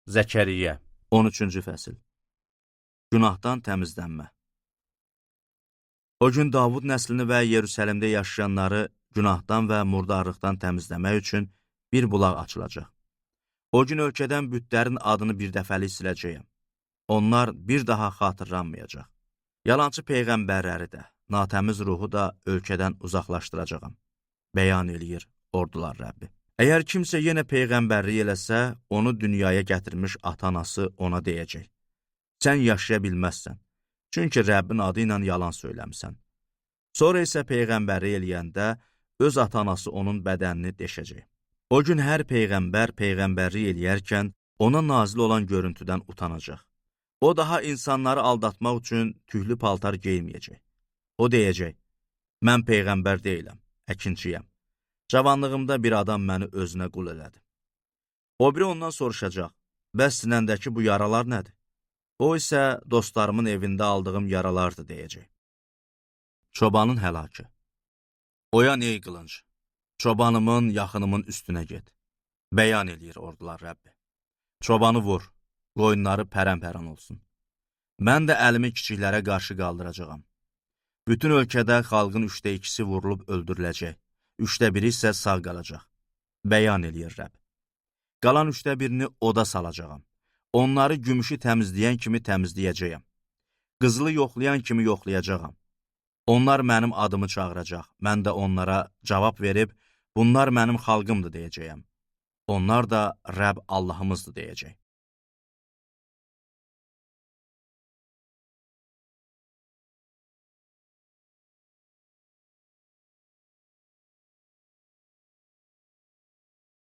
Zəkəriyyə 13-cü fəsil. Günahdan təmizlənmə. O gün Davud nəslini və Yerusəlimdə yaşayanları günahdan və murdarlıqdan təmizləmək üçün bir bulaq açılacaq. O gün ölkədən bütlərin adını bir dəfəlik siləcəyəm. Onlar bir daha xatırlanmayacaq. Yalançı peyğəmbərləri də, natəmiz ruhu da ölkədən uzaqlaşdıracağam. Bəyan eləyir ordular Rəbbi. Əgər kimsə yenə peyğəmbərlik eləsə, onu dünyaya gətirmiş ata-anası ona deyəcək: sən yaşaya bilməzsən, çünki Rəbbin adı ilə yalan söyləmsən. Sonra isə peyğəmbərlik eləyəndə öz ata-anası onun bədənini deşəcək. O gün hər peyğəmbər peyğəmbərlik eləyərkən ona nazil olan görüntüdən utanacaq. O daha insanları aldatmaq üçün tüklü paltar geyməyəcək. O deyəcək: mən peyğəmbər deyiləm, əkinçiyəm. Cavanlığımda bir adam məni özünə qul elədi. O biri ondan soruşacaq: bəs sinəndəki bu yaralar nədir? O isə dostlarımın evində aldığım yaralardır deyəcək. Çobanın həlakı. Oyan ey qılınc, çobanımın, yaxınımın üstünə get. Bəyan eləyir ordular Rəbbi. Çobanı vur, qoyunları pərən-pərən olsun. Mən də əlimi kiçiklərə qarşı qaldıracağam. Bütün ölkədə xalqın 2/3 vurulub öldürüləcək. 1/3 isə sağ qalacaq. Bəyan eləyir Rəbb. Qalan 1/3 oda salacağam. Onları gümüşü təmizləyən kimi təmizləyəcəyəm. Qızılı yoxlayan kimi yoxlayacağam. Onlar mənim adımı çağıracaq. Mən də onlara cavab verib, bunlar mənim xalqımdır deyəcəyəm. Onlar da Rəbb Allahımızdır deyəcək.